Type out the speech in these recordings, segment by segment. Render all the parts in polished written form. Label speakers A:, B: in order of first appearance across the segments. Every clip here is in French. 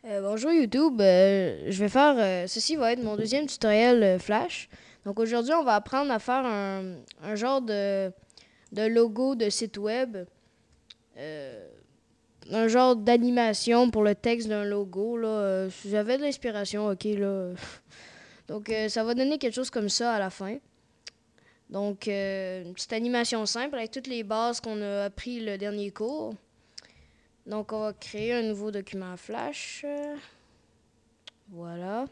A: Bonjour YouTube, je vais faire, ceci va être mon deuxième tutoriel Flash. Donc aujourd'hui on va apprendre à faire un genre de logo de site web, euh, un genre d'animation pour le texte d'un logo là. J'avais de l'inspiration, ok là. Donc ça va donner quelque chose comme ça à la fin. Donc une petite animation simple avec toutes les bases qu'on a appris le dernier cours. Donc on va créer un nouveau document Flash. Voilà.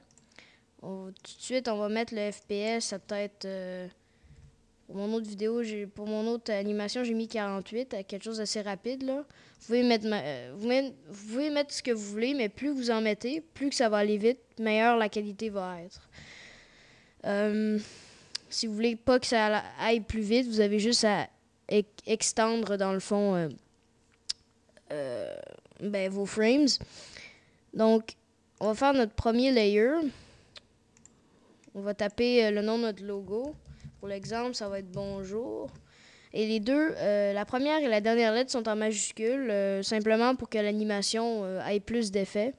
A: Tout de suite, on va mettre le FPS à peut-être. Pour mon autre vidéo, pour mon autre animation, j'ai mis 48 à quelque chose d'assez rapide. Là. Vous pouvez mettre ce que vous voulez, mais plus vous en mettez, plus que ça va aller vite, meilleure la qualité va être. Euh, si vous voulez pas que ça aille plus vite, vous avez juste à extendre dans le fond vos frames. Donc, on va faire notre premier layer. On va taper le nom de notre logo. Pour l'exemple, ça va être bonjour. Et les deux, la première et la dernière lettre sont en majuscule, simplement pour que l'animation ait plus d'effet.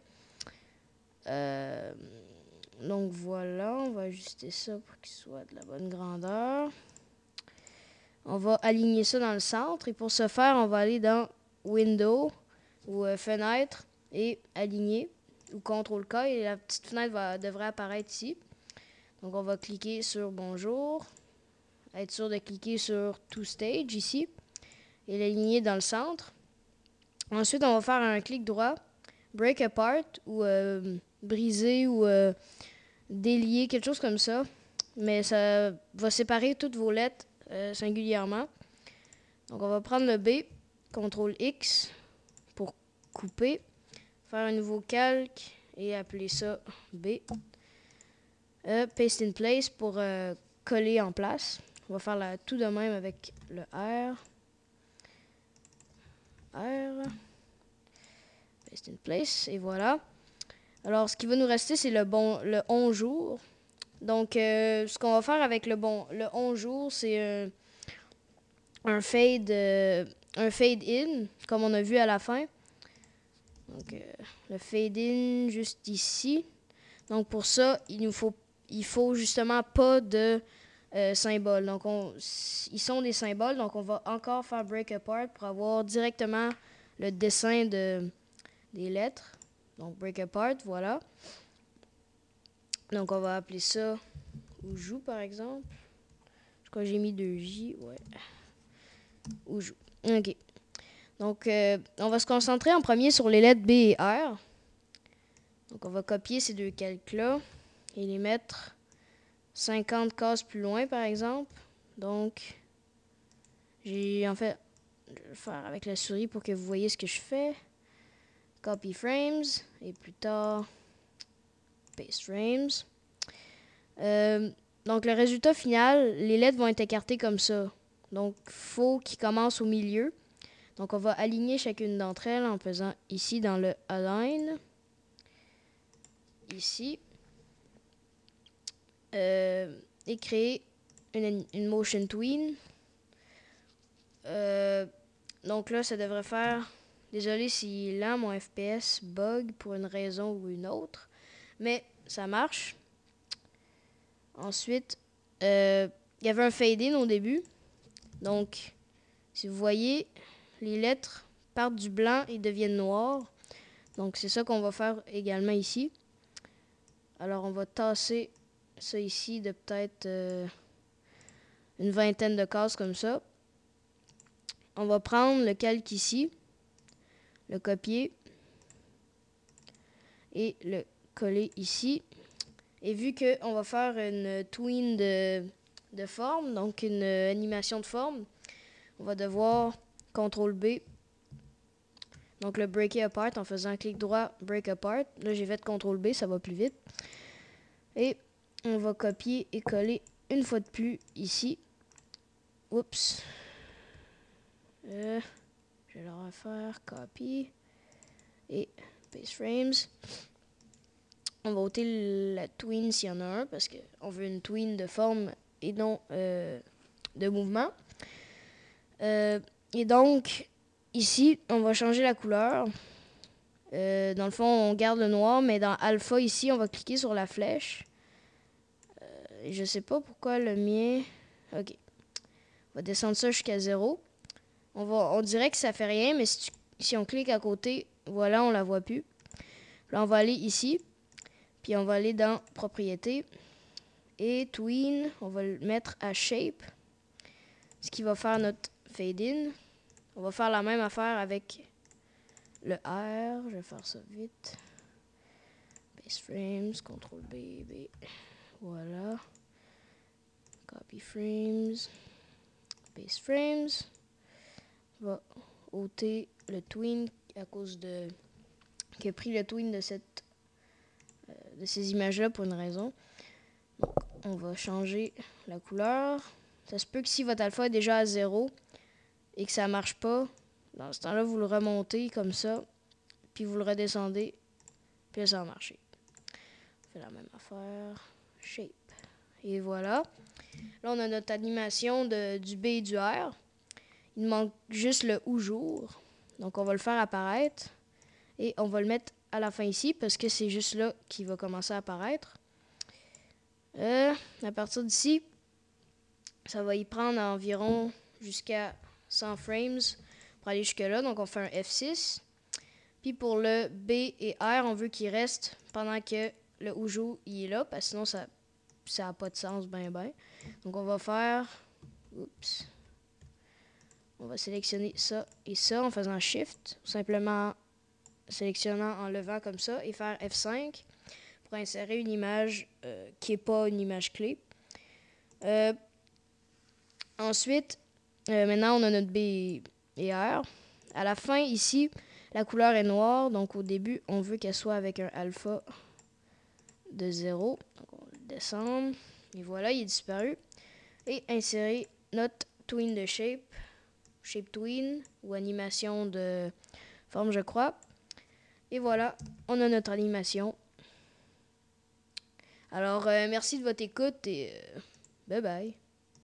A: Donc voilà, on va ajuster ça pour qu'il soit de la bonne grandeur. On va aligner ça dans le centre. Et pour ce faire, on va aller dans Window ou Fenêtre et Aligner ou CTRL-K. Et la petite fenêtre devrait apparaître ici. Donc on va cliquer sur Bonjour. Être sûr de cliquer sur To Stage ici et l'aligner dans le centre. Ensuite, on va faire un clic droit, Break Apart ou briser ou délier, quelque chose comme ça. Mais ça va séparer toutes vos lettres singulièrement. Donc on va prendre le B, CTRL X pour couper, faire un nouveau calque et appeler ça B. Paste in place pour coller en place. On va faire tout de même avec le R. Paste in place, et voilà. Alors, ce qui va nous rester, c'est le 11 jours. Donc, ce qu'on va faire avec le 11 jours, c'est un fade in, comme on a vu à la fin. Donc, le fade in juste ici. Donc, pour ça, il faut justement pas de symboles. Donc, ils sont des symboles. Donc, on va encore faire break apart pour avoir directement le dessin des lettres. Donc, break apart, voilà. Donc, on va appeler ça Oujou, par exemple. Je crois que j'ai mis 2J, ouais. Oujou. OK. Donc, on va se concentrer en premier sur les lettres B et R. Donc, on va copier ces deux calques-là et les mettre 50 cases plus loin, par exemple. Donc, en fait, je vais le faire avec la souris pour que vous voyez ce que je fais. Copy frames et plus tard, paste frames. Donc, le résultat final, les lettres vont être écartées comme ça. Donc, il faut qu'ils commencent au milieu. Donc, on va aligner chacune d'entre elles en faisant ici dans le Align. Ici. Et créer une Motion Tween. Donc là, ça devrait faire... Désolé si là, mon FPS bug pour une raison ou une autre. Mais ça marche. Ensuite, il y avait un fade-in au début. Donc, si vous voyez, les lettres partent du blanc et deviennent noires. Donc, c'est ça qu'on va faire également ici. Alors, on va tasser ça ici de peut-être une vingtaine de cases comme ça. On va prendre le calque ici, le copier et le coller ici. Et vu qu'on va faire une tween de forme, donc une animation de forme, on va devoir CTRL B. Donc le breaker apart en faisant clic droit, break apart. Là j'ai fait CTRL B, ça va plus vite. Et on va copier et coller une fois de plus ici. Oups. Je vais le refaire, copy et paste frames. On va ôter la tween s'il y en a un parce qu'on veut une tween de forme et non de mouvement. Et donc, ici, on va changer la couleur Dans le fond, on garde le noir, mais dans alpha ici, on va cliquer sur la flèche. Je sais pas pourquoi le mien... Ok. On va descendre ça jusqu'à 0. On dirait que ça fait rien, mais si on clique à côté, voilà, on la voit plus. Là, on va aller ici, puis on va aller dans Propriétés. Et Tween, on va le mettre à Shape, ce qui va faire notre Fade-In. On va faire la même affaire avec le R. Je vais faire ça vite. Base Frames, CTRL B, B. Voilà. Copy Frames. Base Frames. On va ôter le Tween à cause de... qui a pris le Tween de ces images-là pour une raison. Donc, on va changer la couleur. Ça se peut que si votre alpha est déjà à 0 et que ça ne marche pas, dans ce temps-là, vous le remontez comme ça, puis vous le redescendez, puis là, ça va marcher. On fait la même affaire. Shape. Et voilà. Là, on a notre animation du B et du R. Il manque juste le ou jour. Donc, on va le faire apparaître. Et on va le mettre à la fin ici, parce que c'est juste là qu'il va commencer à apparaître. À partir d'ici, ça va y prendre environ jusqu'à 100 frames pour aller jusque-là. Donc, on fait un F6. Puis pour le B et R, on veut qu'il reste pendant que le Ujo il est là, parce que sinon, ça n'a pas de sens ben. Donc, on va faire... Oups. On va sélectionner ça et ça en faisant Shift. Ou simplement sélectionnant, en levant comme ça et faire F5 pour insérer une image qui n'est pas une image clé. Ensuite, maintenant, on a notre B et R. À la fin, ici, la couleur est noire. Donc, au début, on veut qu'elle soit avec un alpha de 0. Donc, on va le descendre. Et voilà, il est disparu. Et insérer notre tween de shape. Shape tween ou animation de forme, je crois. Et voilà, on a notre animation. Alors, merci de votre écoute et bye bye.